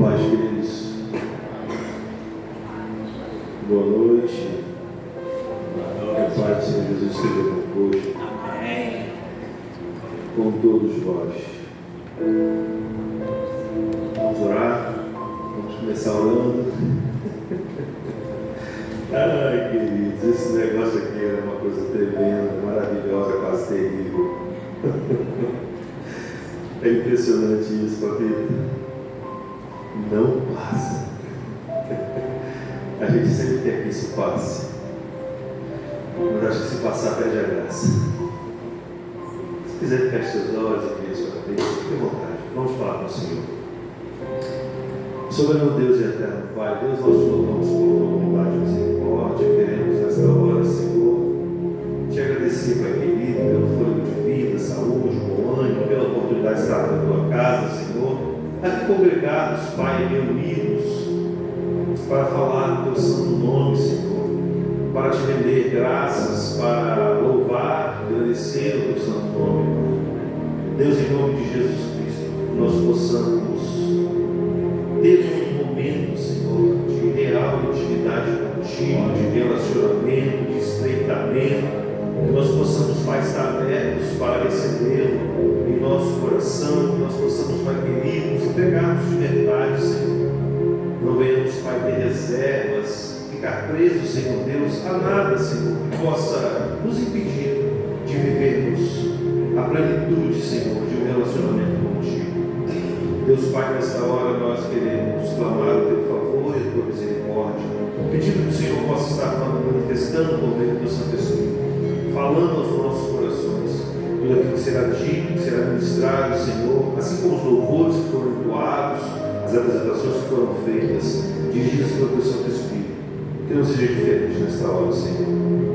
paz, queridos. Boa noite. Que a paz do Senhor Jesus esteja convosco. Amém. Com todos vós. Vamos orar. Vamos começar orando. Ai, queridos, esse negócio aqui é uma coisa tremenda, maravilhosa, quase terrível. É impressionante isso, papito. Não passa. A gente sempre quer que isso passe, mas acho que se passar perde a graça. Se quiser feche seus olhos e vire sua cabeça, fique à vontade. Vamos falar com o Senhor. Soberano Deus e eterno Pai, Deus, nós te louvamos por tua bondade e misericórdia. Queremos nesta hora, Senhor, te agradecer, Pai querido, pelo fôlego de vida, saúde, bom ânimo, pela oportunidade de estar na tua casa, Senhor, aqui congregados, Pai, reunidos, para falar do teu santo nome, Senhor, para te render graças, para louvar, agradecer o teu santo nome, Pai. Deus, em nome de Jesus Cristo, nós possamos ter um momento, Senhor, de real intimidade contigo, de relacionamento, de estreitamento, que nós possamos, Pai, estar abertos para recebê-lo em nosso coração, que nós possamos, Pai querido, nos entregarmos de verdade, Senhor. Não venhamos, Pai, ter reservas, ficar presos, Senhor Deus, a nada, Senhor, que possa nos impedir de vivermos a plenitude, Senhor, de um relacionamento contigo. Deus Pai, nesta hora nós queremos clamar o teu favor e a tua misericórdia, pedindo que o Senhor possa estar manifestando por meio do teu Santo Espírito, falando aos nossos corações, tudo aquilo que será dito, que será ministrado, Senhor, assim como os louvores que foram entoados, as apresentações que foram feitas, dirigidas pelo teu Santo Espírito, que não seja diferente nesta hora, Senhor.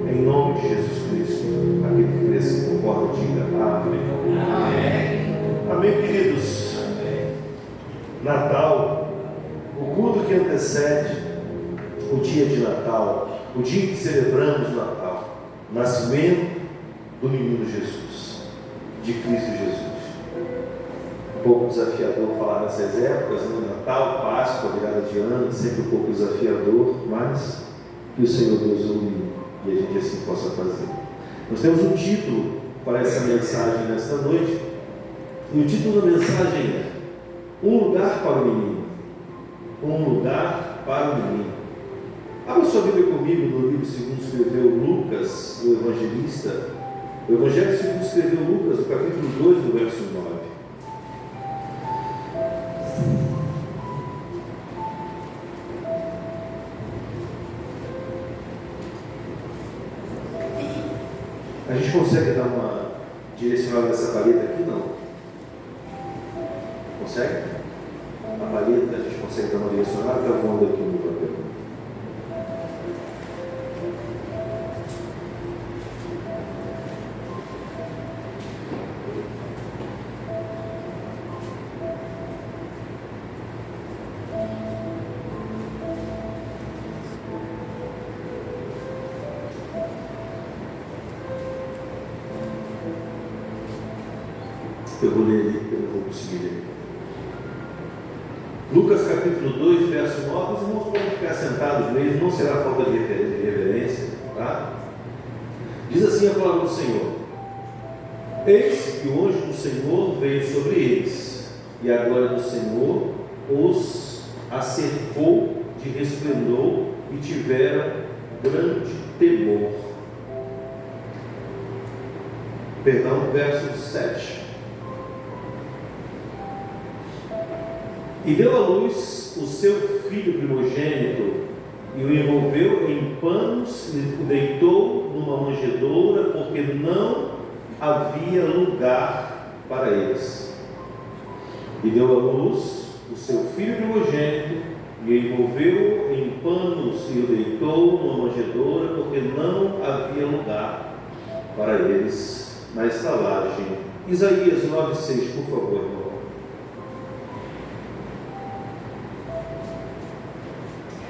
Em nome de Jesus Cristo, aquele que crê se concorda, diga amém. Amém. Amém, queridos. Natal, o culto que antecede o dia de Natal, o dia em que celebramos o Natal, o nascimento do menino Jesus, de Cristo Jesus. Um pouco desafiador falar nessas épocas, no Natal, Páscoa, virada de ano, sempre um pouco desafiador, mas que o Senhor Deus ilumine e a gente assim possa fazer. Nós temos um título para essa mensagem nesta noite, e o título da mensagem é Um lugar para o menino. Um lugar para o menino. Abra sua Bíblia comigo no livro segundo escreveu Lucas, o evangelista. O Evangelho segundo escreveu Lucas, no capítulo 2, do verso 9. A gente consegue dar uma direcionada nessa paleta aqui? Não. Consegue? A paleta, a gente consegue dar uma direcionada? Está voando aqui no papel. Eu vou ler ali, porque eu não vou conseguir ler. Lucas capítulo 2, verso 9. Os irmãos podem ficar sentados mesmo, não será falta de reverência, tá? Diz assim a palavra do Senhor: Eis que o anjo do Senhor veio sobre eles, e a glória do Senhor os acercou de resplendor, e tiveram grande temor. Perdão, verso 7. E deu à luz o seu filho primogênito, e o envolveu em panos e o deitou numa manjedoura, porque não havia lugar para eles. E deu à luz o seu filho primogênito, e o envolveu em panos e o deitou numa manjedoura, porque não havia lugar para eles na estalagem. Isaías 9,6, por favor, irmão.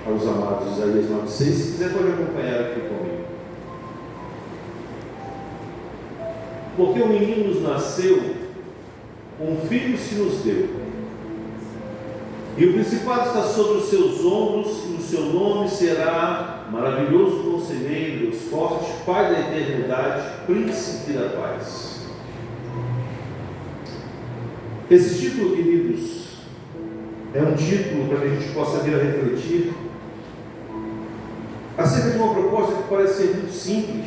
Aos amados, Isaías 9,6, se quiser pode acompanhar aqui comigo. Porque um menino nos nasceu, um filho se nos deu, E o principado está sobre os seus ombros, e o seu nome será Maravilhoso Conselheiro, Deus Forte, Pai da Eternidade, Príncipe da Paz. Esse título, queridos, é um título para que a gente possa vir a refletir acerca de uma proposta que parece ser muito simples,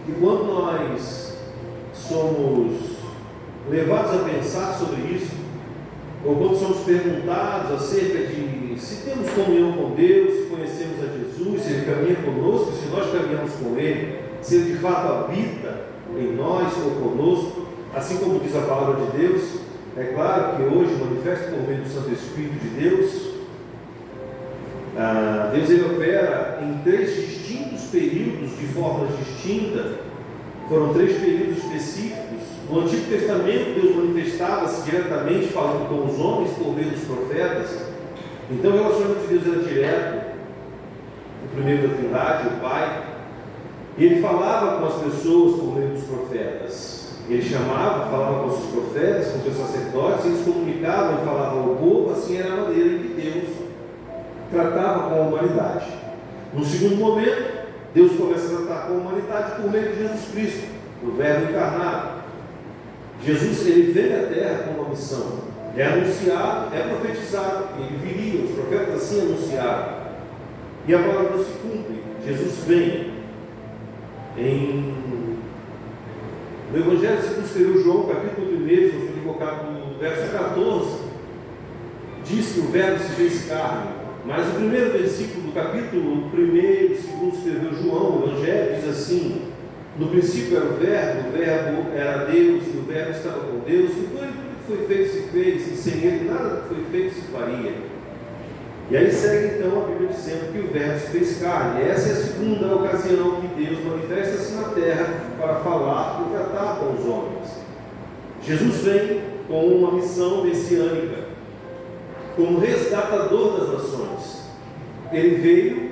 e quando nós somos levados a pensar sobre isso, ou quando somos perguntados acerca de se temos comunhão com Deus, se conhecemos a Jesus, se Ele caminha conosco, se nós caminhamos com Ele, se Ele de fato habita em nós ou conosco, assim como diz a palavra de Deus, é claro que hoje manifesta por meio do Santo Espírito de Deus, Deus ele opera em 3 distintos períodos de formas distintas. Foram 3 períodos específicos. No Antigo Testamento, Deus manifestava-se diretamente, falando com os homens por meio dos profetas. Então, o relacionamento de Deus era direto. O primeiro da Trindade, o Pai. E Ele falava com as pessoas por meio dos profetas. Ele chamava, falava com os seus profetas, com os seus sacerdotes, eles comunicavam e falavam ao povo. Assim era a maneira que Deus tratava com a humanidade. No segundo momento, Deus começa a tratar com a humanidade por meio de Jesus Cristo, o Verbo encarnado. Jesus, ele veio à Terra com uma missão, é anunciado, é profetizado, ele viria, os profetas assim anunciaram, e a palavra não se cumpre. Jesus vem no Evangelho segundo escreveu João, capítulo 1, se eu estou equivocado, no verso 14, diz que o Verbo se fez carne. Mas o primeiro versículo do capítulo 1, segundo escreveu João, o Evangelho, diz assim: no princípio era o Verbo era Deus, e o Verbo estava com Deus, e tudo que foi feito se fez, e sem ele nada que foi feito se faria. E aí segue então a Bíblia dizendo que o Verbo se fez carne. E essa é a segunda ocasião que Deus manifesta-se na terra para falar e tratar com os homens. Jesus vem com uma missão messiânica, como resgatador das nações. Ele veio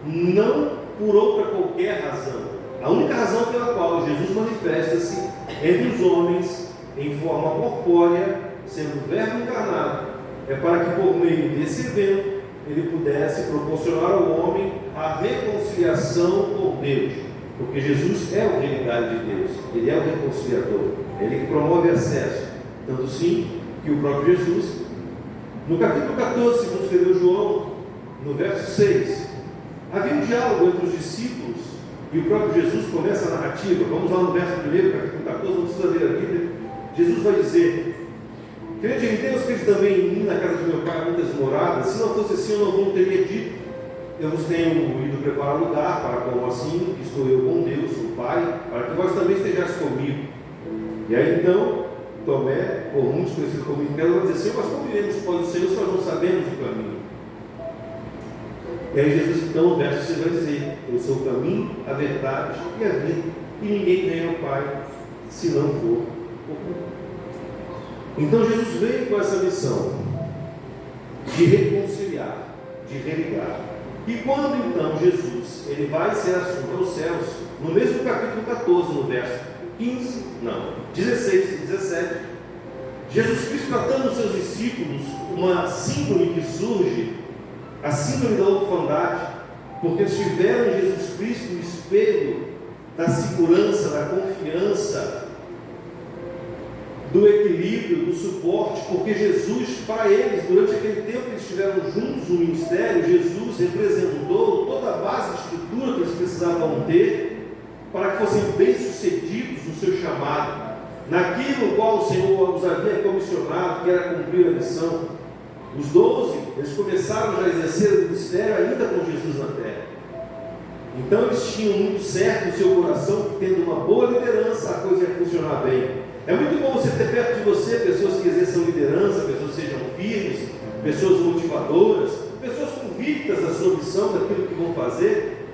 não por outra qualquer razão. A única razão pela qual Jesus manifesta-se entre os homens em forma corpórea, sendo o Verbo encarnado, é para que por meio desse evento ele pudesse proporcionar ao homem a reconciliação com Deus, porque Jesus é a realidade de Deus, ele é o reconciliador, ele que promove acesso. Tanto sim que o próprio Jesus, no capítulo 14, segundo escreveu João, no verso 6, havia um diálogo entre os discípulos e o próprio Jesus começa a narrativa. Vamos lá no verso 1, capítulo 14, não precisa ler a Bíblia. Jesus vai dizer: crede em Deus, crede também em mim, na casa de meu pai há muitas moradas. Se não fosse assim, eu não teria dito. Eu vos tenho ido preparar lugar, para como assim estou eu com Deus, o Pai, para que vós também estejais comigo. E aí então, Tomé, por muitos conhecido como Miguel, vai dizer assim: mas como iremos para o Senhor se nós não sabemos o caminho? E aí Jesus então, no verso 6 vai dizer: eu sou o caminho, a verdade e a vida, e ninguém vem ao Pai se não for por mim. Então Jesus veio com essa missão de reconciliar, de religar. E quando então Jesus ele vai ser assunto aos céus, no mesmo capítulo 14, no verso 16 e 17, Jesus Cristo tratando os seus discípulos, uma síndrome que surge, a síndrome da orfandade, porque eles tiveram em Jesus Cristo o espelho da segurança, da confiança, do equilíbrio, do suporte, porque Jesus, para eles, durante aquele tempo que eles estiveram juntos no ministério, Jesus representou toda a base de estrutura que eles precisavam ter para que fossem bem-sucedidos no seu chamado, naquilo qual o Senhor os havia comissionado, que era cumprir a missão. Os 12, eles começaram já a exercer o ministério ainda com Jesus na terra. Então eles tinham muito certo no seu coração que, tendo uma boa liderança, a coisa ia funcionar bem. É muito bom você ter perto de você pessoas que exerçam liderança, pessoas que sejam firmes, pessoas motivadoras, pessoas convictas da sua missão, daquilo que vão fazer.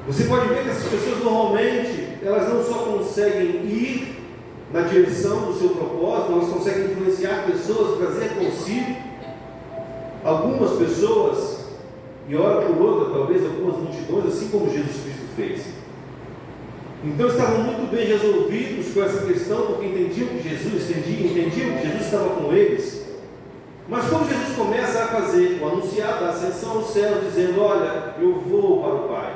Você pode ver que essas pessoas normalmente, elas não só conseguem ir na direção do seu propósito, elas conseguem influenciar pessoas, trazer consigo algumas pessoas, e hora por outra, talvez algumas multidões, assim como Jesus Cristo fez. Então estavam muito bem resolvidos com essa questão, porque entendiam que Jesus estava com eles, Mas quando Jesus começa a fazer o anunciado da ascensão ao céu, dizendo: olha, eu vou para o Pai,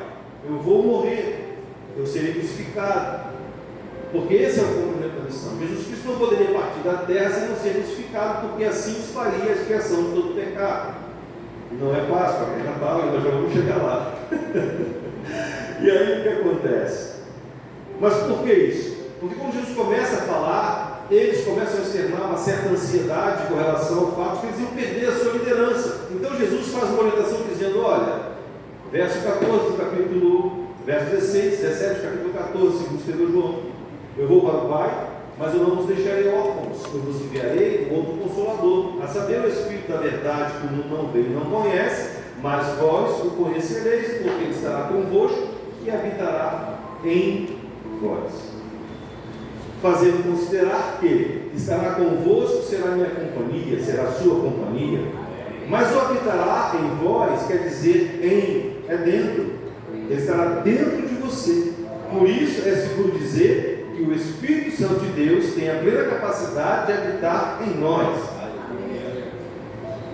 eu vou morrer, eu serei crucificado, porque esse é o cumprimento da missão. Jesus Cristo não poderia partir da terra sem não ser crucificado, porque assim se faria a expiação de todo o pecado. E não é Páscoa, é Natal, nós já vamos chegar lá. E aí o que acontece? Mas por que isso? Porque quando Jesus começa a falar, eles começam a externar uma certa ansiedade com relação ao fato que eles iam perder a sua liderança. Então Jesus faz uma orientação dizendo: olha, verso 14 do capítulo, verso 16, 17 do capítulo 14, segundo escreveu João: eu vou para o Pai, mas eu não vos deixarei órfãos, eu vos enviarei um outro Consolador, a saber, o Espírito da verdade, que o mundo não vê e não conhece, mas vós o conhecereis, porque ele estará convosco e habitará em vós. Fazendo considerar que estará convosco, será minha companhia, será sua companhia. Mas o habitará em vós quer dizer é dentro. Ele estará dentro de você. Por isso é seguro dizer que o Espírito Santo de Deus tem a plena capacidade de habitar em nós.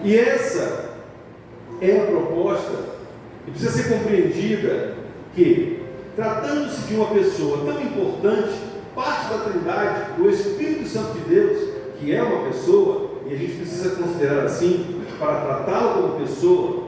E essa é a proposta que precisa ser compreendida, que, tratando-se de uma pessoa tão importante, parte da Trindade, o Espírito Santo de Deus, que é uma pessoa, e a gente precisa considerar assim, para tratá-lo como pessoa,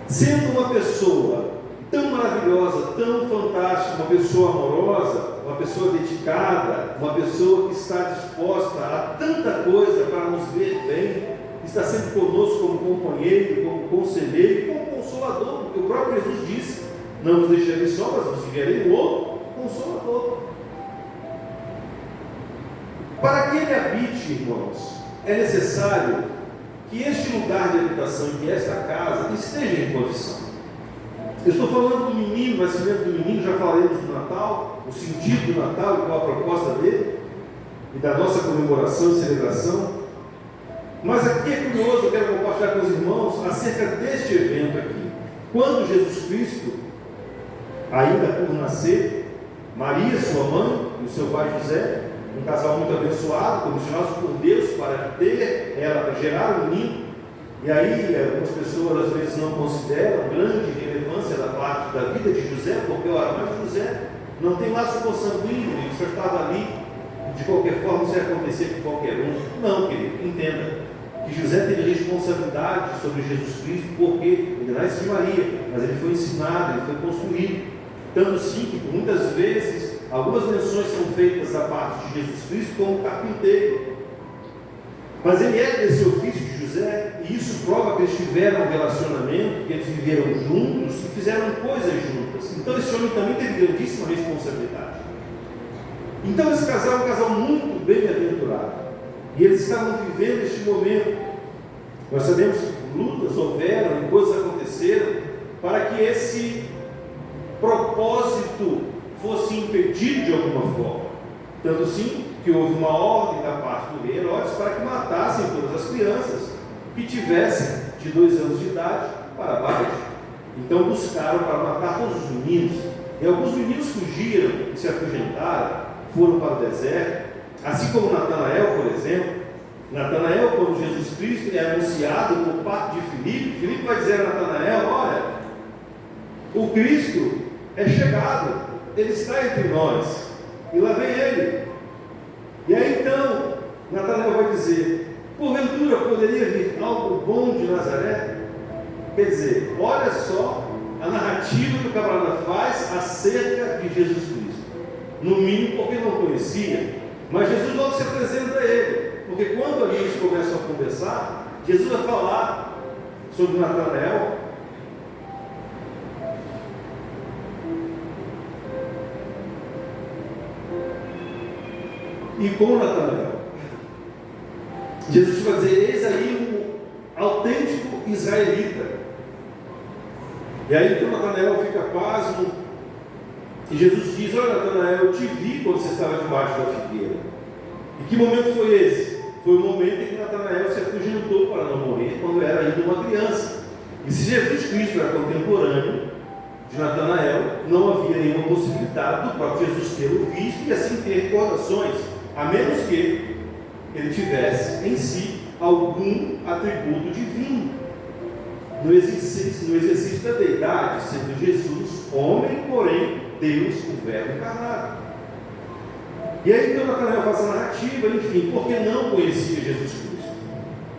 sendo uma pessoa tão maravilhosa, tão fantástica, uma pessoa amorosa, uma pessoa dedicada, uma pessoa que está disposta a tanta coisa para nos ver bem, está sempre conosco como companheiro, como conselheiro, como consolador, porque o próprio Jesus disse: não vos deixarei só, mas vos enviarei um outro Consolador. Para que ele habite, irmãos, é necessário que este lugar de habitação, que esta casa, esteja em condição. Eu estou falando do menino, nascimento do menino, já falaremos do Natal, o sentido do Natal e qual a proposta dele, e da nossa comemoração e celebração. Mas aqui é curioso, eu quero compartilhar com os irmãos acerca deste evento aqui. Quando Jesus Cristo, ainda por nascer, Maria, sua mãe, e o seu pai José, um casal muito abençoado, comissionados por Deus para ter ela, para gerar um menino. E aí, algumas pessoas às vezes não consideram grande relevância da parte da vida de José, porque, olha, mas José não tem laço consanguíneo, ele só estava ali, de qualquer forma, isso ia acontecer com qualquer um. Não, querido, entenda que José teve responsabilidade sobre Jesus Cristo, porque ele nasce de Maria, mas ele foi ensinado, ele foi construído. Tanto sim que, por muitas vezes, algumas menções são feitas da parte de Jesus Cristo como carpinteiro. Mas ele é desse ofício de José, e isso prova que eles tiveram um relacionamento, que eles viveram juntos e fizeram coisas juntas. Então esse homem também teve grandíssima responsabilidade. Então esse casal é um casal muito bem-aventurado, e eles estavam vivendo este momento. Nós sabemos que lutas houveram e coisas aconteceram para que esse propósito fosse impedido de alguma forma. Tanto sim que houve uma ordem da parte do rei Herodes para que matassem todas as crianças que tivessem de 2 anos de idade para baixo. Então buscaram para matar todos os meninos, e alguns meninos fugiram e se afugentaram, foram para o deserto, assim como Natanael, por exemplo. Natanael, quando Jesus Cristo é anunciado por parte de Filipe, Filipe vai dizer a Natanael: olha, o Cristo é chegado, ele está entre nós, e lá vem ele. E aí então, Natanael vai dizer: porventura poderia vir algo bom de Nazaré? Quer dizer, olha só a narrativa que o camarada faz acerca de Jesus Cristo. No mínimo porque não conhecia, mas Jesus logo se apresenta a ele, porque quando ali eles começam a conversar, Jesus vai falar sobre Natanael. E com Natanael, Jesus vai dizer: eis aí um autêntico israelita. E aí então Natanael fica pasmo, e Jesus diz: olha, Natanael, eu te vi quando você estava debaixo da figueira. E que momento foi esse? Foi o momento em que Natanael se afugentou para não morrer, quando era ainda uma criança. E se Jesus Cristo era contemporâneo de Natanael, não havia nenhuma possibilidade do próprio Jesus tê-lo visto e assim ter recordações, a menos que ele tivesse em si algum atributo divino no exercício da deidade, sendo Jesus homem, porém Deus, o Verbo encarnado. E aí então Natanael faz a narrativa, enfim, porque não conhecia Jesus Cristo.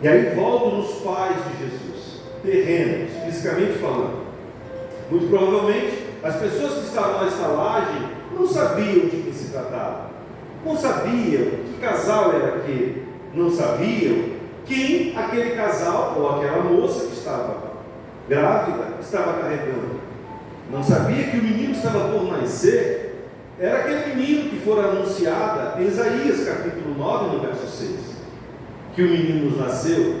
E aí voltam nos pais de Jesus, terrenos, fisicamente falando. Muito provavelmente, as pessoas que estavam na estalagem não sabiam de que se tratava. Não sabiam que casal era aquele. Não sabiam quem aquele casal ou aquela moça que estava grávida estava carregando. Não sabia que o menino que estava por nascer era aquele menino que fora anunciada em Isaías capítulo 9, no verso 6. Que o menino nos nasceu,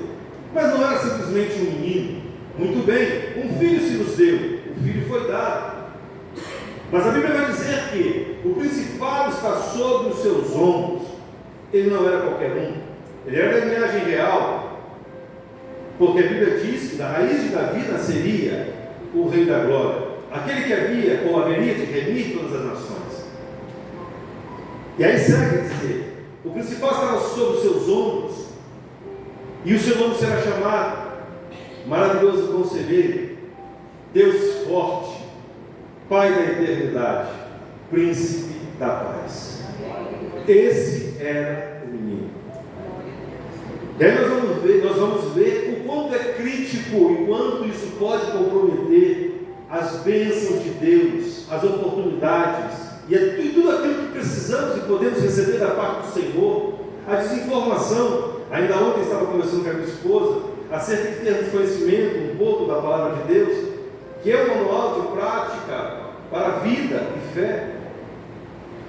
mas não era simplesmente um menino. Muito bem, um filho se nos deu, o filho foi dado. Mas a Bíblia vai dizer que o principado está sobre os seus ombros. Ele não era qualquer um, ele era da linhagem real, porque a Bíblia diz que da raiz de Davi nasceria o Rei da Glória, aquele que havia ou haveria de remir todas as nações. E aí segue a dizer: o principal estava sobre os seus ombros, e o seu nome será chamado Maravilhoso Conselheiro, Deus Forte, Pai da Eternidade, Príncipe da Paz. Esse era o menino. E aí nós vamos ver o quanto é crítico e quanto isso pode comprometer as bênçãos de Deus, as oportunidades e tudo aquilo que precisamos e podemos receber da parte do Senhor. A desinformação. Ainda ontem estava conversando com a minha esposa acerca de termos conhecimento um pouco da palavra de Deus, que é um manual de prática para a vida e fé.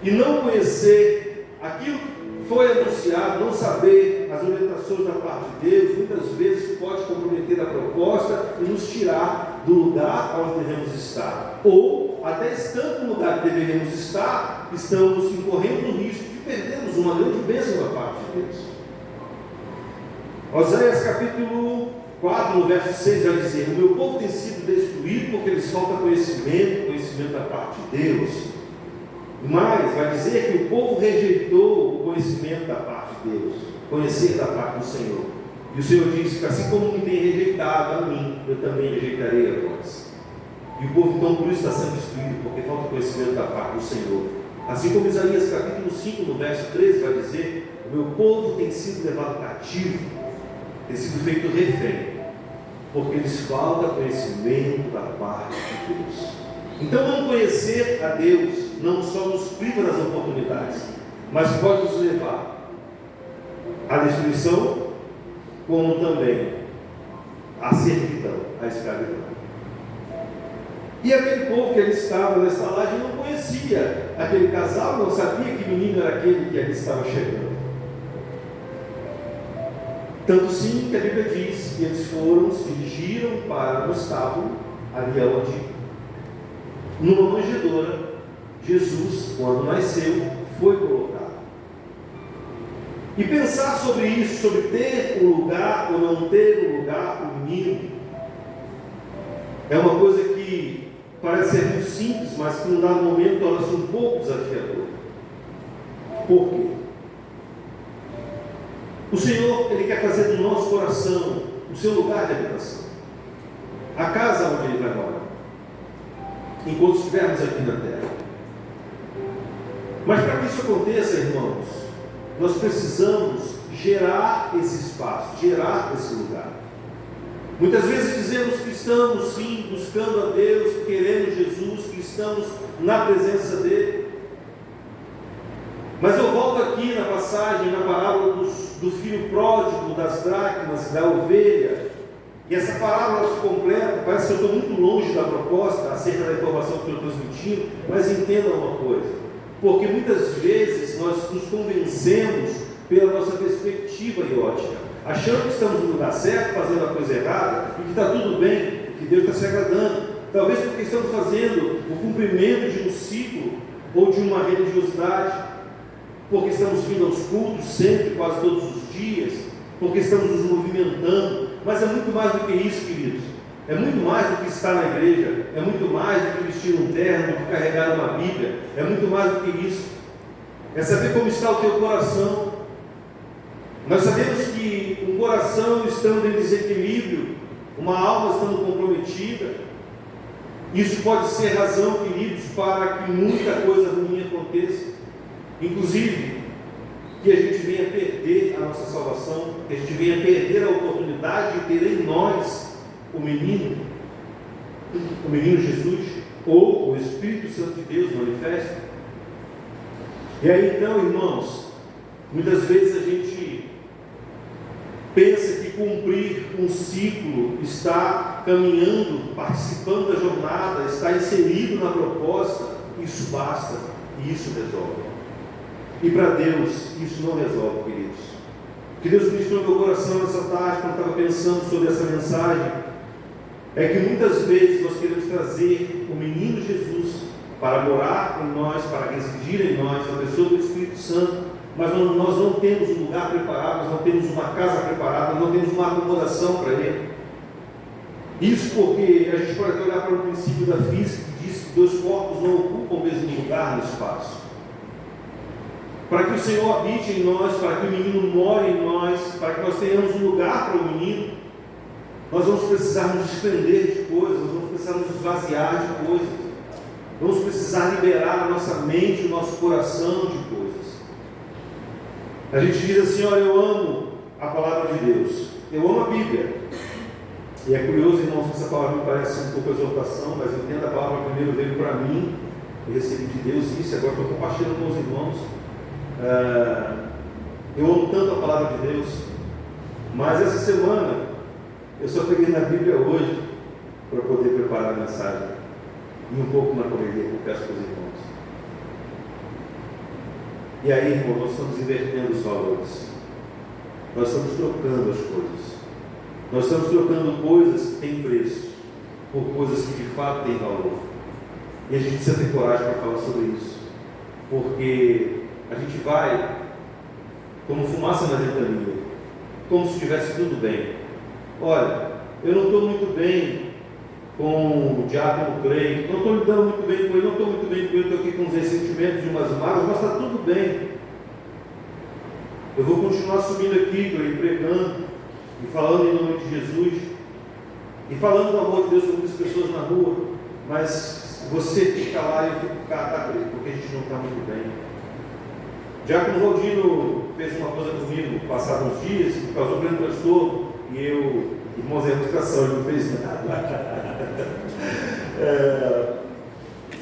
E não conhecer aquilo que foi anunciado, não saber as orientações da parte de Deus, muitas vezes pode comprometer a proposta e nos tirar do lugar onde devemos estar. Ou, até estando no lugar que deveríamos estar, estamos incorrendo no risco de perdermos uma grande bênção da parte de Deus. Oséias capítulo 4, no verso 6, vai dizer: o meu povo tem sido destruído porque lhes falta conhecimento da parte de Deus. Mas vai dizer que o povo rejeitou o conhecimento da parte de Deus, conhecer da parte do Senhor. E o Senhor disse que assim como me tem rejeitado a mim, eu também rejeitarei a vós. E o povo então por isso está sendo destruído, porque falta conhecimento da parte do Senhor. Assim como Isaías capítulo 5, no verso 13, vai dizer: o meu povo tem sido levado cativo, tem sido feito refém, porque lhes falta conhecimento da parte de Deus. Então não conhecer a Deus não só nos priva das oportunidades, mas pode nos levar à destruição, como também à servidão, à escravidão. E aquele povo que ali estava na estalagem não conhecia aquele casal, não sabia que menino era aquele que ali estava chegando. Tanto sim que a Bíblia diz que eles se dirigiram para o estábulo, ali onde, numa manjedoura, Jesus, quando nasceu, foi colocado. E pensar sobre isso, sobre ter um lugar ou não ter um lugar para o menino, é uma coisa que parece ser muito simples, mas que num dado momento torna-se um pouco desafiador. Por quê? O Senhor, Ele quer fazer do nosso coração o seu lugar de habitação, a casa onde Ele vai morar, enquanto estivermos aqui na terra. Mas para que isso aconteça, irmãos, nós precisamos gerar esse espaço, gerar esse lugar. Muitas vezes dizemos que estamos sim buscando a Deus, que queremos Jesus, que estamos na presença dEle. Mas eu volto aqui na passagem, na parábola do filho pródigo, das dracmas, da ovelha. E essa parábola se completa, parece que eu estou muito longe da proposta acerca da informação que eu estou transmitindo, mas entendam uma coisa. Porque muitas vezes nós nos convencemos pela nossa perspectiva e ótica, achando que estamos no lugar certo, fazendo a coisa errada, e que está tudo bem, que Deus está se agradando. Talvez porque estamos fazendo o cumprimento de um ciclo ou de uma religiosidade, porque estamos vindo aos cultos sempre, quase todos os dias, porque estamos nos movimentando. Mas é muito mais do que isso, queridos. É muito mais do que estar na igreja, é muito mais do que vestir um terno, do que carregar uma Bíblia, é muito mais do que isso. É saber como está o teu coração. Nós sabemos que um coração estando em desequilíbrio, uma alma estando comprometida, isso pode ser razão, queridos, para que muita coisa ruim aconteça, inclusive que a gente venha perder a nossa salvação, que a gente venha perder a oportunidade de ter em nós o menino Jesus, ou o Espírito Santo de Deus manifesto. E aí então, irmãos, muitas vezes a gente pensa que cumprir um ciclo, está caminhando, participando da jornada, está inserido na proposta, isso basta e isso resolve. E para Deus, isso não resolve, queridos. O que Deus ministrou no meu coração nessa tarde, quando eu estava pensando sobre essa mensagem, é que muitas vezes nós queremos trazer o menino Jesus para morar em nós, para residir em nós, a pessoa do Espírito Santo, mas nós não temos um lugar preparado, nós não temos uma casa preparada, nós não temos uma acomodação para ele. Isso porque a gente pode olhar para o princípio da física que diz que dois corpos não ocupam o mesmo lugar no espaço. Para que o Senhor habite em nós, para que o menino more em nós, para que nós tenhamos um lugar para o menino, nós vamos precisar nos desprender de coisas, nós vamos precisar nos esvaziar de coisas, vamos precisar liberar a nossa mente, o nosso coração de coisas. A gente diz assim: olha, eu amo a palavra de Deus, eu amo a Bíblia. E é curioso, irmãos, que essa palavra me parece um pouco exortação, mas eu entendo a palavra primeiro veio para mim, eu recebi de Deus isso, e agora estou compartilhando com os irmãos. Eu amo tanto a palavra de Deus, mas essa semana eu só peguei na Bíblia hoje para poder preparar a mensagem, e um pouco na correria, confesso para os irmãos. E aí, irmãos, nós estamos invertendo os valores, nós estamos trocando as coisas, nós estamos trocando coisas que têm preço por coisas que de fato têm valor, e a gente precisa ter coragem para falar sobre isso, porque a gente vai como fumaça na ventania, como se estivesse tudo bem. Olha, eu não estou muito bem com o diácono Clay, não estou lidando muito bem com ele, não estou muito bem com ele, estou aqui com os ressentimentos de umas mágoas, mas está tudo bem. Eu vou continuar subindo aqui, Clay, pregando e falando em nome de Jesus e falando do amor de Deus para muitas pessoas na rua, mas você fica lá e eu fico cá, tá, Clay, porque a gente não está muito bem. Diácono Valdino fez uma coisa comigo passados uns dias, que causou um grande transtorno, e eu, irmãos, é ilustração, ele não fez nada.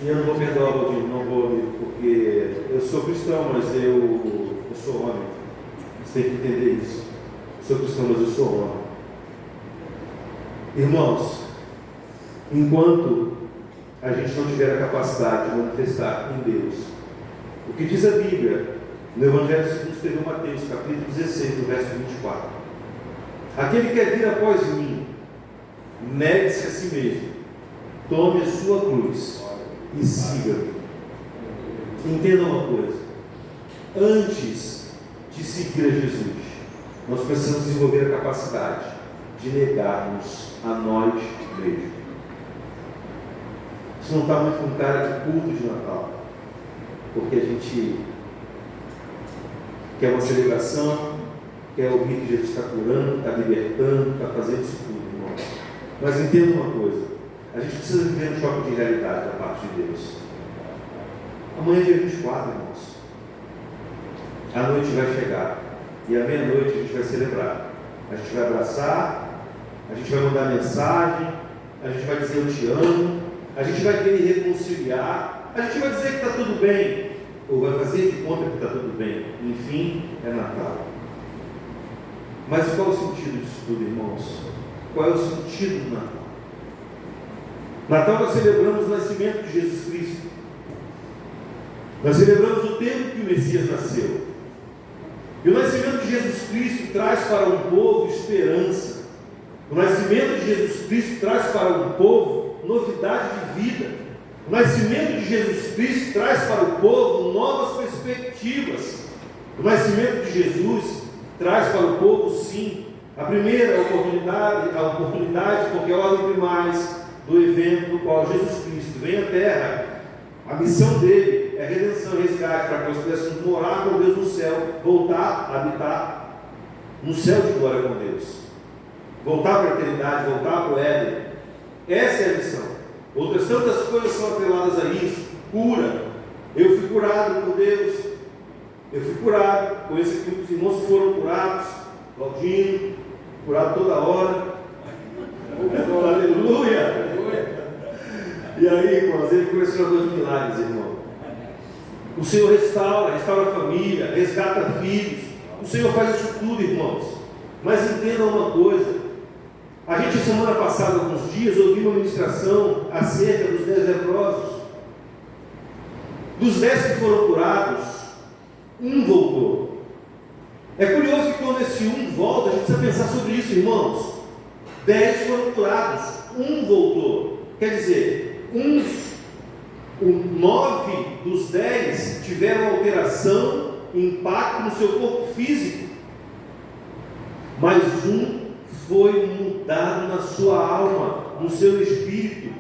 E eu não vou perdoar o Valdino, não vou, porque eu sou cristão, mas eu sou homem. Você tem que entender isso. Eu sou cristão, mas eu sou homem. Irmãos, enquanto a gente não tiver a capacidade de manifestar em Deus o que diz a Bíblia, no Evangelho segundo escreveu Mateus, capítulo 16, do verso 24. Aquele que quer vir após mim, negue-se a si mesmo, tome a sua cruz e siga-me. Entenda uma coisa: antes de seguir a Jesus, nós precisamos desenvolver a capacidade de negarmos a nós mesmos. Isso não está muito com cara de culto de Natal, porque a gente quer uma celebração, quer ouvir que Jesus está curando, está libertando, está fazendo isso tudo, irmão. Mas entenda uma coisa: a gente precisa viver um choque de realidade da parte de Deus. Amanhã é dia 24, irmãos. A noite vai chegar, e à meia-noite a gente vai celebrar. A gente vai abraçar, a gente vai mandar mensagem, a gente vai dizer eu te amo, a gente vai querer reconciliar, a gente vai dizer que está tudo bem, ou vai fazer de conta que está tudo bem. Enfim, é Natal. Mas qual é o sentido disso tudo, irmãos? Qual é o sentido do Natal? Natal nós celebramos o nascimento de Jesus Cristo. Nós celebramos o tempo que o Messias nasceu. E o nascimento de Jesus Cristo traz para um povo esperança. O nascimento de Jesus Cristo traz para um povo novidade de vida. O nascimento de Jesus Cristo traz para o povo novas perspectivas. O nascimento de Jesus traz para o povo, sim, a primeira oportunidade, porque é a ordem primais do evento no qual Jesus Cristo vem à Terra. A missão dele é redenção e resgate, para que nós pudéssemos morar com Deus no céu, voltar a habitar no céu de glória com Deus. Voltar para a eternidade, voltar para o Éden. Essa é a missão. Outras tantas coisas são atreladas a isso. Cura. Eu fui curado por Deus. Eu fui curado. Conheço que os irmãos foram curados. Claudinho, curado toda hora. Aleluia! E aí, irmãos, ele começou a fazer milagres, irmão. O Senhor restaura a família, resgata filhos. O Senhor faz isso tudo, irmãos. Mas entenda uma coisa. A gente, semana passada, alguns dias, ouviu uma ministração acerca dos 10 leprosos. Dos 10 que foram curados, um voltou. É curioso que quando esse um volta, a gente precisa pensar sobre isso, irmãos. 10 foram curados, um voltou. Quer dizer, 9 dos 10 tiveram alteração, impacto no seu corpo físico. Mas um foi mudado na sua alma, no seu espírito,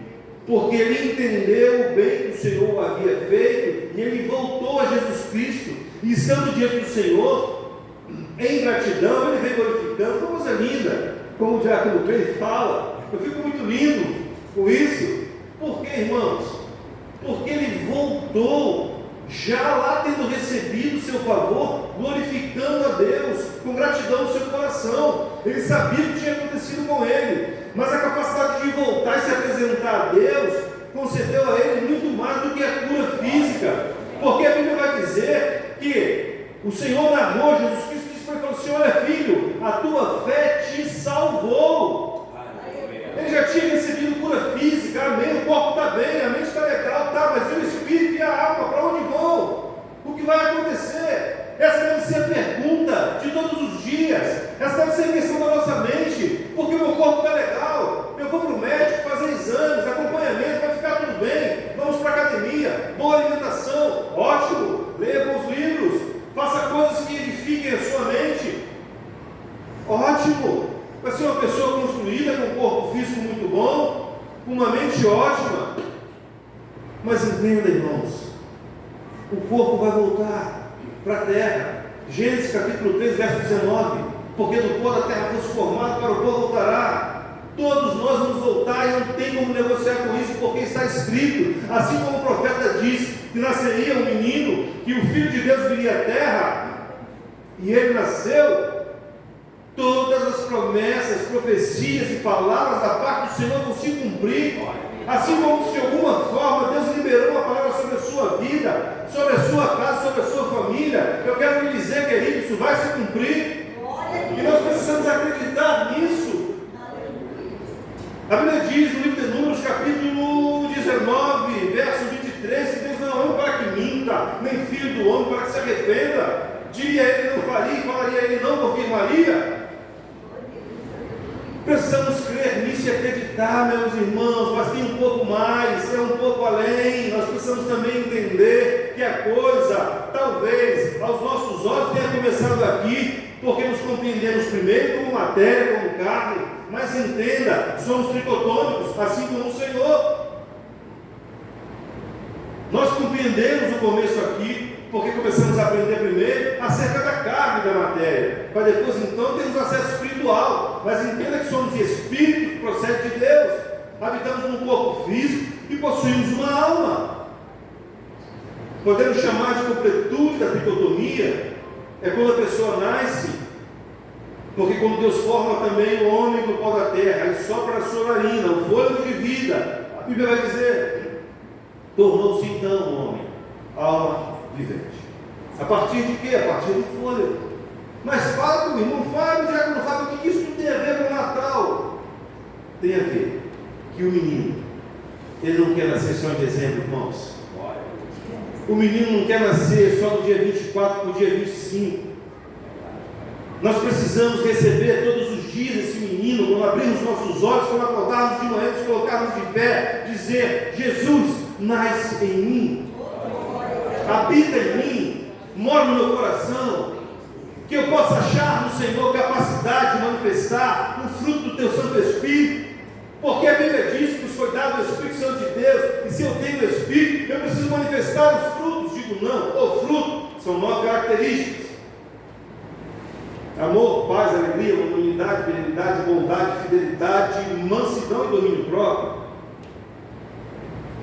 porque ele entendeu o bem que o Senhor havia feito e ele voltou a Jesus Cristo. E estando diante do Senhor, em gratidão, ele vem glorificando. Uma coisa linda, como o diácono Cleide fala. Eu fico muito lindo com isso. Por quê, irmãos? Porque ele voltou já lá tendo recebido o seu favor, glorificando a Deus, com gratidão no seu coração. Ele sabia o que tinha acontecido com ele, mas a capacidade de voltar e se apresentar a Deus concedeu a ele muito mais do que a cura física, porque a Bíblia vai dizer que o Senhor narrou, Jesus Cristo disse para ele, falou assim: olha filho, a tua fé te salvou. Ele já tinha recebido cura física, amém, o corpo está bem, a mente está legal, tá, mas e o espírito e a alma, para onde vão? O que vai acontecer? Essa deve ser a pergunta de todos os dias, essa deve ser a questão da nossa mente, porque o meu corpo está legal, eu vou para o médico fazer exames, acompanhamento, vai ficar tudo bem, vamos para a academia, boa alimentação, ótimo, leia bons livros, faça coisas que edifiquem a sua mente, ótimo. Vai ser uma pessoa construída com um corpo físico muito bom, com uma mente ótima. Mas entenda, irmãos, o corpo vai voltar para a terra. Gênesis capítulo 3, verso 19. Porque do pó da terra fosse formado, para o pó voltará. Todos nós vamos voltar e não tem como negociar com isso, porque está escrito, assim como o profeta diz, que nasceria um menino, que o Filho de Deus viria à terra, e ele nasceu. Todas as promessas, profecias e palavras da parte do Senhor vão se cumprir. Assim como se de alguma forma Deus liberou uma palavra sobre a sua vida, sobre a sua casa, sobre a sua família, eu quero lhe dizer, querido, isso vai se cumprir. E nós precisamos acreditar nisso. A Bíblia diz no livro de Números, capítulo 19, verso 23, que Deus não é homem para que minta, nem filho do homem para que se arrependa. Diria ele não faria, falaria ele não confirmaria. Precisamos crer nisso e acreditar, meus irmãos, mas tem um pouco mais, é um pouco além. Nós precisamos também entender que a coisa, talvez, aos nossos olhos tenha começado aqui, porque nos compreendemos primeiro como matéria, como carne, mas entenda, somos tricotômicos, assim como o Senhor. Nós compreendemos o começo aqui, porque começamos a aprender primeiro acerca da carne e da matéria, para depois então termos acesso espiritual. Mas entenda que somos espíritos que procedem de Deus, habitamos num corpo físico e possuímos uma alma. Podemos chamar de completude da tricotomia, é quando a pessoa nasce, porque quando Deus forma também o homem do pó da terra e sopra na sua narina o fôlego de vida, a Bíblia vai dizer, tornou-se então o homem, alma vivente. A partir de quê? A partir do fôlego. Mas fala comigo, não fala, o diácono fala, o que isso tem a ver com o Natal? Tem a ver que o menino, ele não quer nascer só em dezembro, irmãos. O menino não quer nascer só no dia 24 para o dia 25. Nós precisamos receber todos os dias esse menino, quando abrirmos nossos olhos, quando acordarmos de manhã, nos colocarmos de pé, dizer, Jesus, nasce em mim, habita em mim, mora no meu coração, que eu possa achar no Senhor capacidade de manifestar o fruto do teu Santo Espírito, porque a Bíblia diz que nos foi dado o Espírito Santo de Deus, e se eu tenho o Espírito, eu preciso manifestar os frutos. Digo não, o fruto, são 9 características. Amor, paz, alegria, unidade, benignidade, bondade, fidelidade, mansidão e domínio próprio.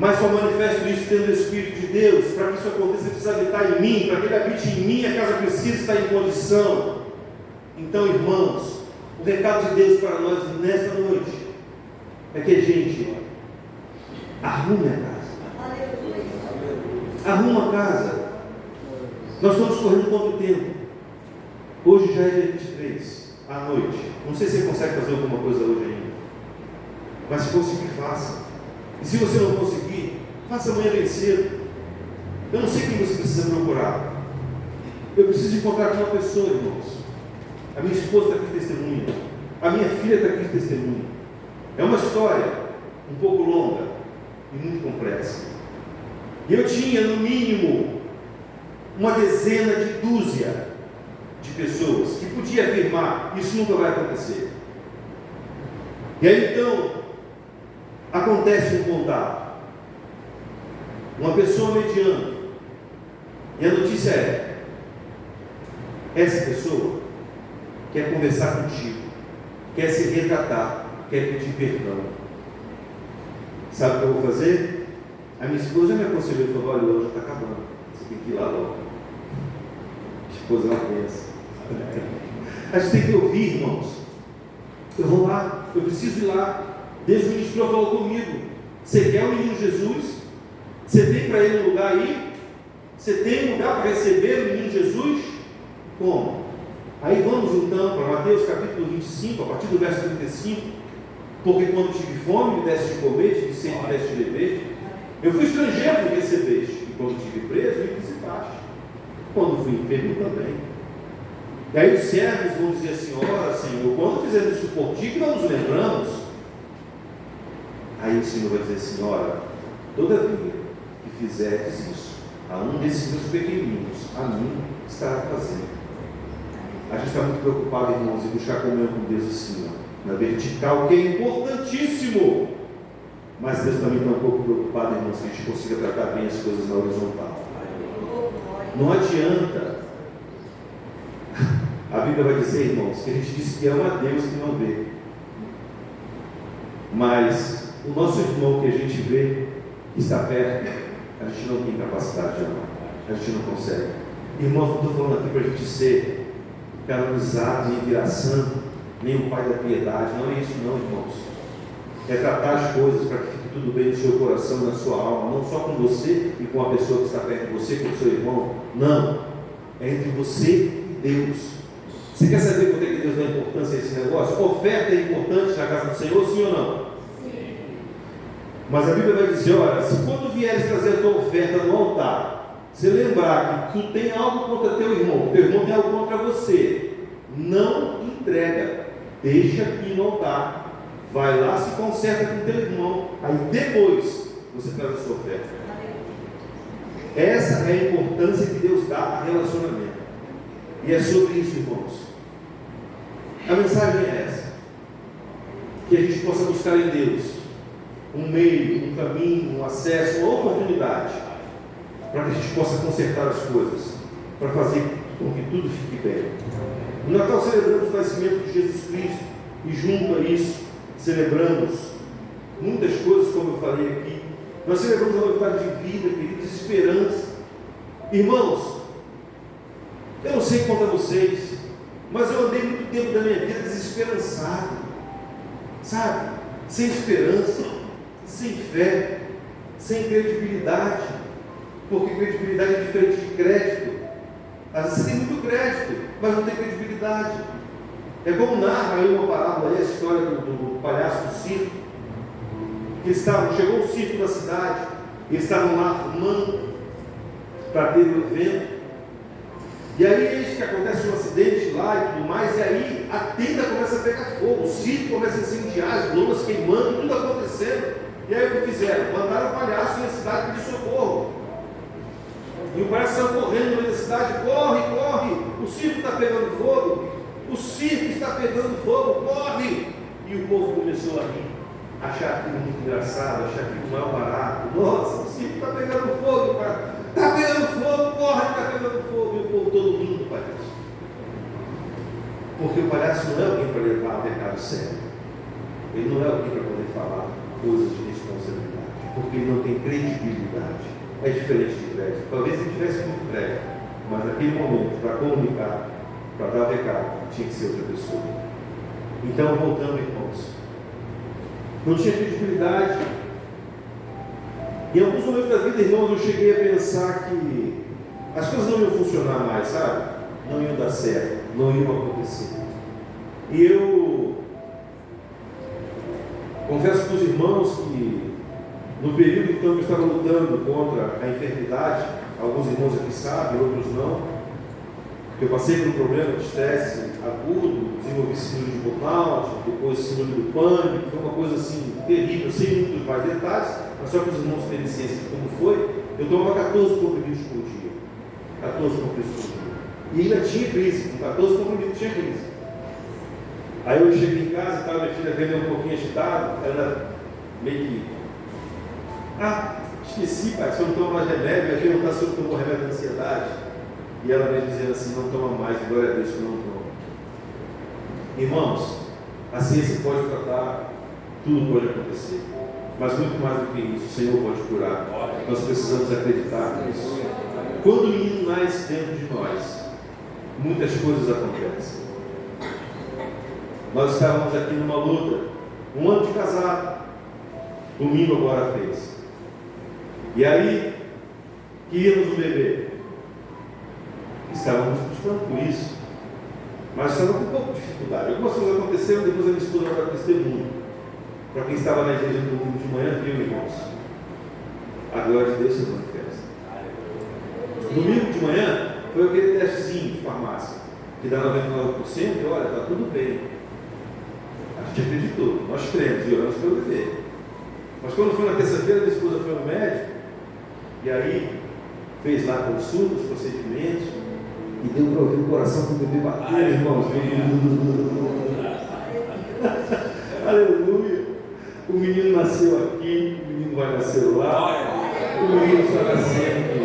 Mas só manifesto isso tendo o Espírito de Deus. Para que isso aconteça, precisa habitar em mim. Para que ele habite em mim, a casa precisa estar em condição. Então, irmãos, o recado de Deus para nós nesta noite é que a gente arrume a casa. Arruma a casa. Nós estamos correndo quanto tempo? Hoje já é dia 23, à noite. Não sei se você consegue fazer alguma coisa hoje ainda. Mas se conseguir, faça. E se você não conseguir, faça amanhã bem cedo. Eu não sei quem você precisa procurar. Eu preciso encontrar com uma pessoa, irmãos. A minha esposa está aqui de testemunha. A minha filha está aqui de testemunha. É uma história um pouco longa e muito complexa. E eu tinha, no mínimo, uma dezena de dúzia de pessoas que podia afirmar: isso nunca vai acontecer. E aí então acontece um contato, uma pessoa mediana, e a notícia é: essa pessoa quer conversar contigo, quer se retratar, quer pedir perdão. Sabe o que eu vou fazer? A minha esposa já me aconselhou e falou: olha, o anjo está acabando, você tem que ir lá logo. A esposa ela pensa. A gente tem que ouvir, irmãos. Eu vou lá, eu preciso ir lá. Deus ministrou, falou comigo: você quer o menino Jesus? Você tem para ele um lugar aí? Você tem um lugar para receber o menino Jesus? Como? Aí vamos então para Mateus capítulo 25, a partir do verso 35. Porque quando tive fome, me deste de comer, tive sede, me deste de beber. Eu fui estrangeiro, me recebeste. E quando estive preso, me visitaste. Quando fui enfermo, também. E aí os servos vão dizer assim: ora, Senhor, quando fizemos isso por ti, que não nos lembramos? Aí o Senhor vai dizer assim: ora, todavia que fizerdes isso a um desses meus pequeninos, a mim estará fazendo. A gente está muito preocupado, irmãos, em buscar comunhão com Deus assim, ó, na vertical, que é importantíssimo. Mas Deus também está um pouco preocupado, irmãos, que a gente consiga tratar bem as coisas na horizontal. Não adianta. A Bíblia vai dizer, irmãos, que a gente diz que ama a Deus que não vê. Mas o nosso irmão que a gente vê, que está perto, a gente não tem capacidade de amar. A gente não consegue. Irmãos, não estou falando aqui para a gente ser canonizado, nem virar santo, nem o pai da piedade. Não é isso não, irmãos. É tratar as coisas para que fique tudo bem no seu coração, na sua alma. Não só com você e com a pessoa que está perto de você, com o seu irmão. Não. É entre você e Deus. Você quer saber por que Deus dá importância a esse negócio? A oferta é importante na casa do Senhor, sim ou não? Sim. Mas a Bíblia vai dizer: olha, se quando vieres trazer a tua oferta no altar, você lembrar que tu tem algo contra teu irmão tem algo contra você, não entrega, deixa aqui no altar, vai lá, se conserta com teu irmão, aí depois você traz a sua oferta. Essa é a importância que Deus dá a relacionamento. E é sobre isso, irmãos. A mensagem é essa: que a gente possa buscar em Deus um meio, um caminho, um acesso, uma oportunidade, para que a gente possa consertar as coisas, para fazer com que tudo fique bem. No Natal celebramos o nascimento de Jesus Cristo, e junto a isso celebramos muitas coisas, como eu falei aqui. Nós celebramos a novidade de vida, queridos, esperança. Irmãos, eu não sei quanto a vocês, mas eu andei muito tempo da minha vida desesperançado, sabe? Sem esperança, sem fé, sem credibilidade, porque credibilidade é diferente de crédito. Às vezes você tem muito crédito, mas não tem credibilidade. É como narra aí uma parábola, aí a história do palhaço do circo, que chegou o circo na cidade, eles estavam lá arrumando para ter o evento. E aí eis que acontece um acidente lá e tudo mais, e aí a tenda começa a pegar fogo, o circo começa a incendiar, as lonas queimando, tudo acontecendo. E aí o que fizeram? Mandaram o palhaço na cidade pedir socorro. E o palhaço saiu correndo no meio da cidade: corre, corre, o circo está pegando fogo, o circo está pegando fogo, corre! E o povo começou a rir, achar aquilo muito engraçado, achar aquilo mal barato. Nossa, o circo está pegando fogo, cara. Está pegando fogo, corre, está pegando fogo. E o povo todo rindo do palhaço. Porque o palhaço não é alguém para levar o recado sério. Ele não é alguém para poder falar coisas de responsabilidade, porque ele não tem credibilidade. É diferente de crédito. Talvez ele tivesse muito crédito, mas naquele momento, para comunicar, para dar o recado, tinha que ser outra pessoa. Então, voltando, irmãos, não tinha credibilidade. Em alguns momentos da vida, irmãos, eu cheguei a pensar que as coisas não iam funcionar mais, sabe? Não iam dar certo, não iam acontecer. E eu confesso para os irmãos que no período então que eu estava lutando contra a enfermidade, alguns irmãos aqui sabem, outros não, que eu passei por um problema de estresse agudo, desenvolvi síndrome de burnout, depois síndrome do pânico, foi uma coisa assim terrível, sem muitos mais detalhes, mas só para os irmãos terem ciência de como foi. Eu tomava 14 comprimidos por dia. 14 comprimidos por dia. E ainda tinha crise, com 14 comprimidos tinha crise. Aí eu cheguei em casa e estava minha filha vendo um pouquinho agitado, ela meio que, esqueci, pai, se eu não tomo mais remédio, minha filha não está se eu tomo remédio de ansiedade. E ela veio dizendo assim, não toma mais, glória a Deus que não toma. Irmãos, a ciência pode tratar, tudo pode acontecer, mas muito mais do que isso, o Senhor pode curar. Nós precisamos acreditar nisso. Quando o menino nasce dentro de nós, muitas coisas acontecem. Nós estávamos aqui numa luta, 1 ano de casado, domingo agora fez. E aí, queríamos um bebê. Estávamos buscando por isso, mas estávamos com um pouco de dificuldade. Algumas coisas aconteceram, depois a minha esposa vai dar testemunho. Para quem estava na igreja no domingo de manhã, viu, irmãos? A glória de Deus se manifesta. Domingo de manhã foi aquele testezinho de farmácia, que dá 99%, e olha, está tudo bem. A gente acreditou, nós cremos e oramos pelo bebê. Mas quando foi na terça-feira, minha esposa foi no médico, e aí fez lá consultas, procedimentos, e deu para ouvir o coração do bebê bater, irmãos. Aleluia! O menino nasceu aqui, o menino vai nascer lá, o menino está nascendo aqui.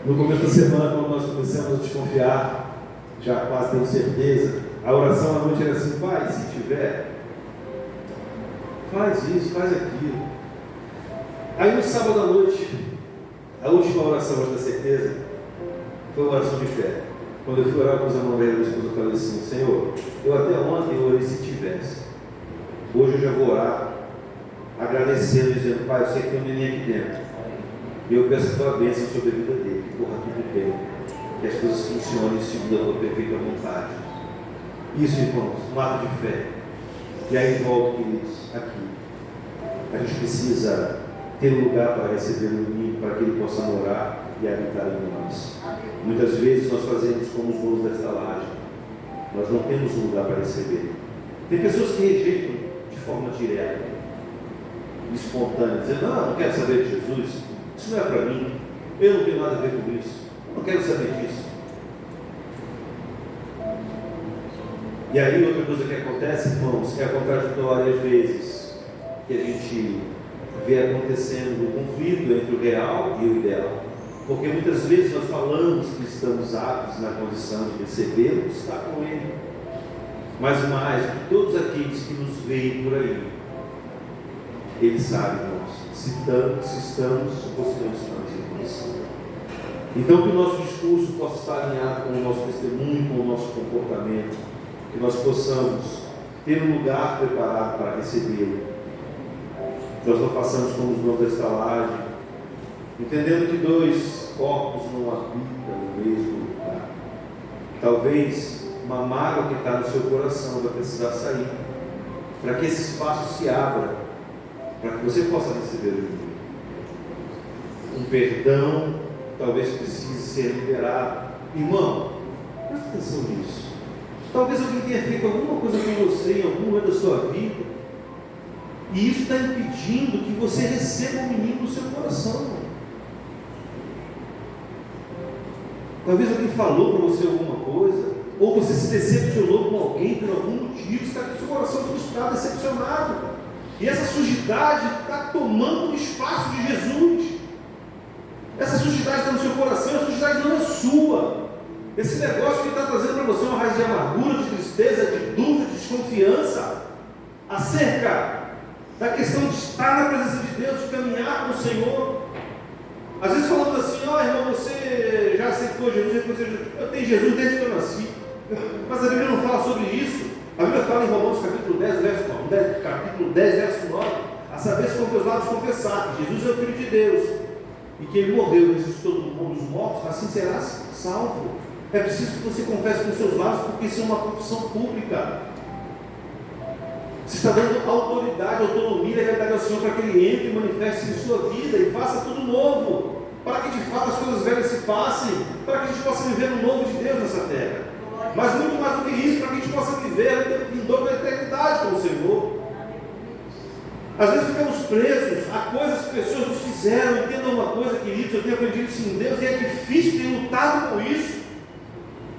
No começo da semana, quando nós começamos a desconfiar, já quase tenho certeza, a oração à noite era assim: pai, se tiver, faz isso, faz aquilo. Aí no sábado à noite, a última oração, para ter certeza, foi uma oração de fé. Quando eu fui orar com os irmãos da esposa, eu falei assim: Senhor, eu até ontem orei se tivesse. Hoje eu já vou orar, agradecendo, dizendo: pai, eu sei que tem um menino aqui dentro. E eu peço a tua bênção sobre a vida dele, que corra tudo bem, que as coisas funcionem segundo a tua perfeita vontade. Isso, irmãos, um ato de fé. E aí volto, queridos, aqui. A gente precisa ter um lugar para receber o menino, para que ele possa morar e habitar em nós. Muitas vezes nós fazemos como os donos da estalagem. Nós não temos um lugar para receber. Tem pessoas que rejeitam de forma direta, espontânea, dizendo: não quero saber de Jesus. Isso não é para mim, eu não tenho nada a ver com isso, eu não quero saber disso. E aí outra coisa que acontece, irmãos, é a contraditória às vezes, que a gente vê acontecendo o conflito entre o real e o ideal. Porque muitas vezes nós falamos que estamos aptos na condição de recebê-lo, está com ele. Mas mais do que todos aqueles que nos veem por aí, ele sabe, irmãos, se estamos ou se não estamos em condição. Então, que o nosso discurso possa estar alinhado com o nosso testemunho, com o nosso comportamento, que nós possamos ter um lugar preparado para recebê-lo. Nós não façamos como os donos da estalagem, entendendo que 2 corpos não habitam no mesmo lugar. Talvez uma mágoa que está no seu coração vai precisar sair, para que esse espaço se abra, para que você possa receber o menino. Um perdão talvez precise ser liberado. Irmão, presta atenção nisso. Talvez alguém tenha feito alguma coisa com você em algum momento da sua vida, e isso está impedindo que você receba o menino no seu coração. Talvez alguém falou para você alguma coisa, ou você se decepcionou com alguém por algum motivo, está com o seu coração frustrado, decepcionado. E essa sujidade está tomando o espaço de Jesus. Essa sujidade está no seu coração, a sujidade não é sua. Esse negócio que está trazendo para você uma raiz de amargura, de tristeza, de dúvida, de desconfiança acerca da questão de estar na presença de Deus, de caminhar com o Senhor. Às vezes falamos assim: ó, irmão, você já aceitou Jesus, eu tenho Jesus desde que eu nasci. Mas a Bíblia não fala sobre isso. A Bíblia fala em Romanos capítulo 10, verso 9, a saber se com teus lábios confessar que Jesus é o Filho de Deus e que Ele morreu e ressuscitou dos mortos, assim serás salvo. É preciso que você confesse com seus lábios, porque isso é uma confissão pública. Você está dando autoridade, autonomia e legalidade ao Senhor para que Ele entre e manifeste em sua vida e faça tudo novo, para que de fato as coisas velhas se passem, para que a gente possa viver no novo de Deus nessa terra. Mas muito mais do que isso, para que a gente possa viver em dor da eternidade com o Senhor. Às vezes ficamos presos a coisas que pessoas nos fizeram. Entendam uma coisa, queridos, eu tenho aprendido isso em Deus e é difícil ter lutado com isso.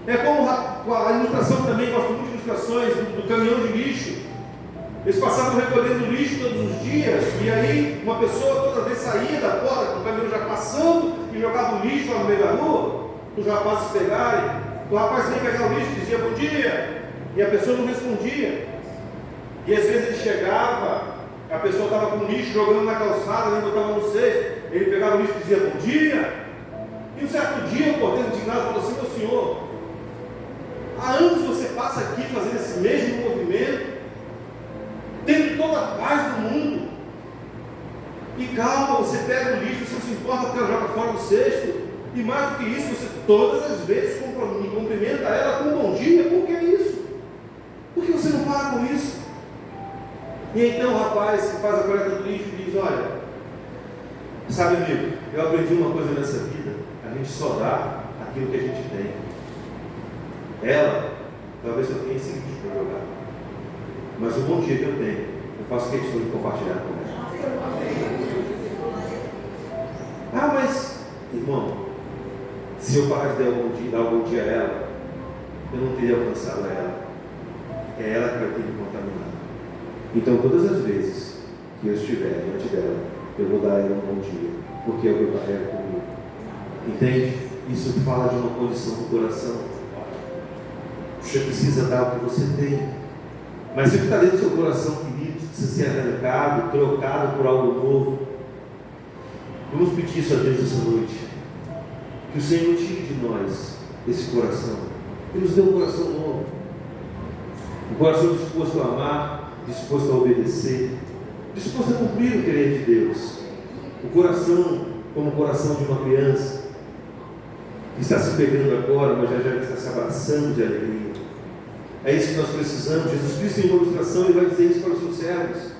É como a ilustração também, gosto muito de ilustrações do caminhão de lixo. Eles passavam recolhendo lixo todos os dias, e aí uma pessoa toda vez saía da porta, com o caminhão já passando, e jogava o lixo lá no meio da rua, os rapazes pegarem. O rapaz vinha pegar o lixo e dizia bom dia, e a pessoa não respondia. E às vezes ele chegava, a pessoa estava com o lixo jogando na calçada, ele botava no cesto, ele pegava o lixo e dizia bom dia. E um certo dia o porteiro indignado falou assim: meu senhor, há anos você passa aqui fazendo esse mesmo movimento, tendo toda a paz do mundo, e calma, você pega o lixo, você não se importa porque ela joga fora do cesto, e mais do que isso, você todas as vezes me cumprimenta ela com um bom dia. Por que isso? Por que você não para com isso? E então o rapaz que faz a coleta do lixo diz: olha, sabe amigo, eu aprendi uma coisa nessa vida, a gente só dá aquilo que a gente tem. Ela, talvez eu tenha esse lixo para jogar, mas o bom dia que eu tenho, eu faço questão de compartilhar com ela. Ah, mas, irmão, se eu parar de dar um bom dia a ela, eu não teria alcançado ela. É ela que vai ter me contaminado. Então, todas as vezes que eu estiver diante dela, eu vou dar a ela um bom dia, porque é o que eu carrego comigo. Entende? Isso fala de uma condição do coração. Você precisa dar o que você tem. Mas se o que está dentro do seu coração, querido, precisa ser arrancado, trocado por algo novo. Vamos pedir isso a Deus essa noite. Que o Senhor tire de nós esse coração. Ele nos deu um coração novo. Um coração disposto a amar, disposto a obedecer, disposto a cumprir o querer de Deus. O coração como o coração de uma criança que está se pegando agora, mas já está se abraçando de alegria. É isso que nós precisamos. Jesus Cristo, em uma ilustração, Ele vai dizer isso para os seus servos.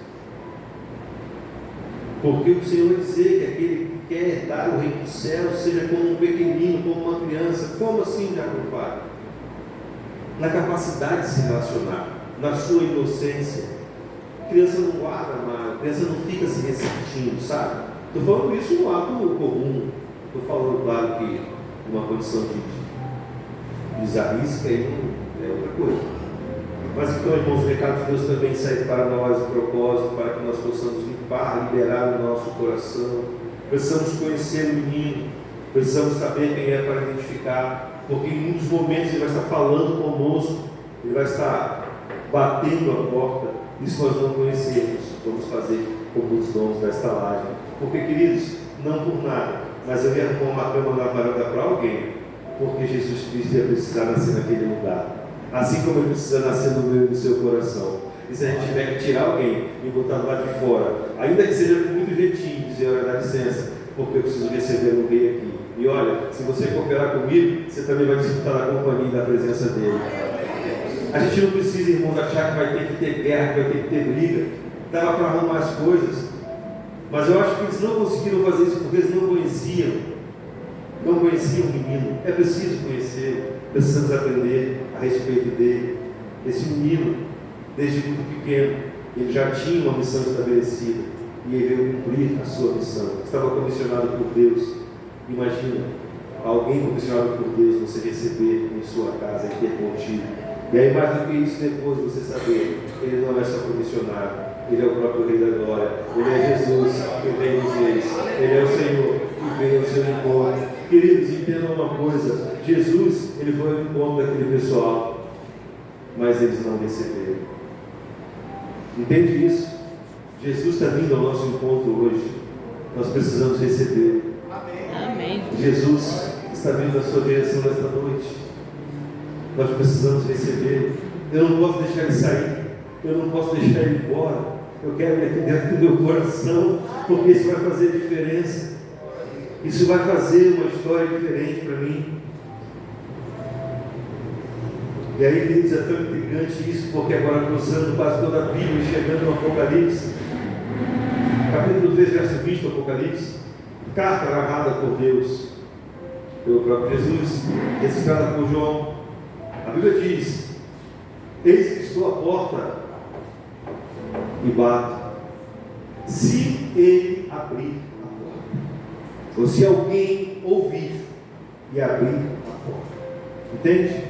Porque o Senhor vai dizer que aquele que quer herdar o reino dos céus seja como um pequenino, como uma criança. Como assim, Jacob Pai? Na capacidade de se relacionar, na sua inocência. A criança não guarda mal, a criança não fica se ressentindo, sabe? Estou falando isso no ato comum. Estou falando, claro, que uma condição de bizarrice, que aí é outra coisa. Mas então, irmãos, o recado de Deus também serve para nós, o propósito, para que nós possamos limpar, liberar o nosso coração. Precisamos conhecer o menino, precisamos saber quem é para identificar, porque em muitos momentos ele vai estar falando conosco, ele vai estar batendo a porta. Isso nós não conhecemos. Vamos fazer como os dons da estalagem. Porque, queridos, não por nada, mas eu ia arrumar uma cama na varanda para alguém, porque Jesus Cristo ia precisar nascer naquele lugar. Assim como Ele precisa nascer no meu e no seu coração. E se a gente tiver que tirar alguém e botar do lado de fora, ainda que seja com muito jeitinho, dizer: olha, dá licença, porque eu preciso receber um rei aqui. E olha, se você cooperar comigo, você também vai desfrutar da companhia e da presença dele. A gente não precisa, irmãos, achar que vai ter que ter guerra, que vai ter que ter briga. Dava para arrumar as coisas. Mas eu acho que eles não conseguiram fazer isso porque eles não conheciam. Não conheciam o menino. É preciso conhecer. Precisamos aprender a respeito dele. Esse menino, desde muito pequeno, ele já tinha uma missão estabelecida. E ele veio cumprir a sua missão. Estava comissionado por Deus. Imagina, alguém comissionado por Deus, você receber em sua casa e ter contigo. E aí, mais do que isso, depois você saber, ele não é só comissionado, Ele é o próprio Rei da Glória. Ele é Jesus, o Rei dos Reis. Ele é o Senhor que veio ao seu encontro. Queridos, entendam uma coisa. Jesus, ele foi ao encontro daquele pessoal, mas eles não receberam. Entende isso? Jesus está vindo ao nosso encontro hoje. Nós precisamos receber. Amém. Jesus está vindo na sua direção nesta noite. Nós precisamos receber. Eu não posso deixar ele sair. Eu não posso deixar ele embora. Eu quero ele aqui dentro do meu coração, porque isso vai fazer diferença. Isso vai fazer uma história diferente para mim. E aí, queridos, é tão intrigante isso, porque agora cruzando quase toda a Bíblia, chegando no Apocalipse, capítulo 3, verso 20 do Apocalipse, carta narrada por Deus, pelo próprio Jesus, registrada por João. A Bíblia diz: eis que estou à porta e bato. Se ele abrir a porta, ou se alguém ouvir e abrir a porta, entende?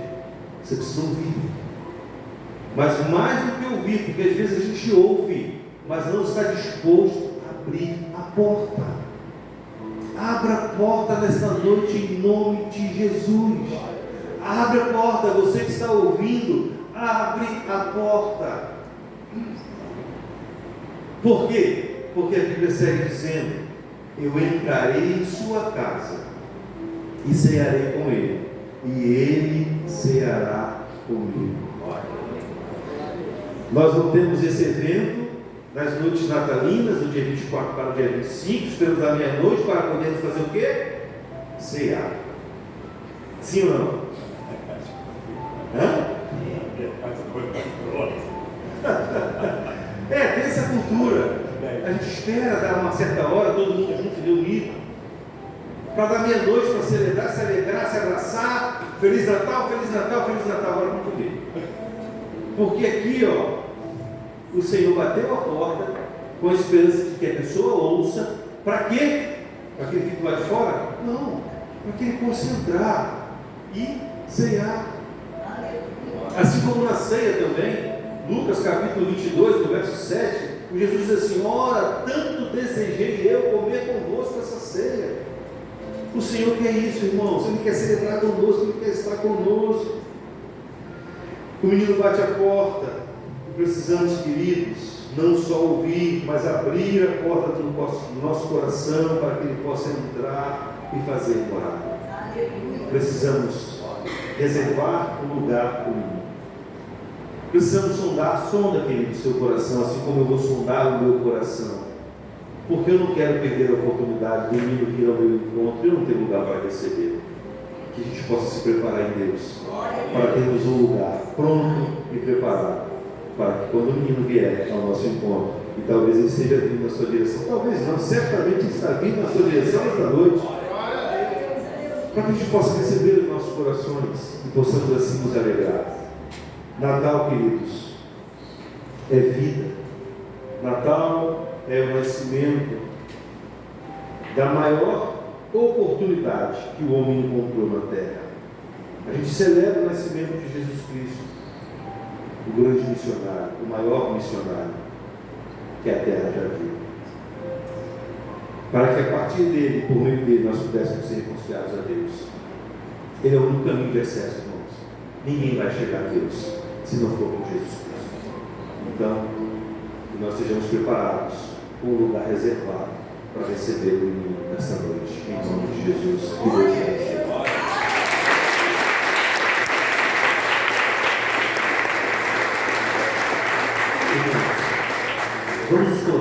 Você precisa ouvir, mas mais do que ouvir, porque às vezes a gente ouve, mas não está disposto a abrir a porta. Abra a porta nesta noite em nome de Jesus. Abre a porta, você que está ouvindo, abre a porta. Por quê? Porque a Bíblia segue dizendo: eu entrarei em sua casa e cearei com ele, e ele ceará comigo. Nós não temos esse evento nas noites natalinas, do dia 24 para o dia 25, esperamos a meia-noite para podermos fazer o quê? Cear. Sim ou não? Hã? Tem essa cultura. A gente espera dar uma certa hora, todo mundo junto, reunido, para dar meia-noite, para celebrar, se alegrar, se abraçar. Feliz Natal, Feliz Natal, Feliz Natal. Agora vamos comer. Porque aqui, o Senhor bateu a porta com a esperança de que a pessoa ouça. Para quê? Para que ele fique lá de fora? Não, para que ele possa entrar e cear. Assim como na ceia também, Lucas capítulo 22, no verso 7, o Jesus diz assim: ora, tanto desejei eu comer convosco essa ceia. O Senhor quer isso, irmãos. Ele quer celebrar conosco, Ele quer estar conosco. O menino bate a porta e precisamos, queridos, não só ouvir, mas abrir a porta do nosso coração para que ele possa entrar e fazer morada. Precisamos reservar um lugar para o menino. Precisamos sonda, querido, o seu coração, assim como eu vou sondar o meu coração. Porque eu não quero perder a oportunidade do menino vir ao meu encontro e eu não ter lugar para receber. Que a gente possa se preparar em Deus, para termos um lugar pronto e preparado, para que quando o menino vier ao nosso encontro, e talvez ele esteja vindo na sua direção, talvez não, certamente ele está vindo na sua direção esta noite, para que a gente possa receber os nossos corações e possamos assim nos alegrar. Natal, queridos, é vida. Natal é o nascimento da maior oportunidade que o homem encontrou na terra. A gente celebra o nascimento de Jesus Cristo, o grande missionário, o maior missionário que a terra já viu, para que a partir dele, por meio dele, nós pudéssemos ser reconciliados a Deus. Ele é o único caminho de acesso, irmãos. Ninguém vai chegar a Deus se não for com Jesus Cristo. Então, que nós estejamos preparados com um lugar reservado para receber o menino nessa noite, em nome de Jesus. Que Deus te abençoe. Vamos nos colocar.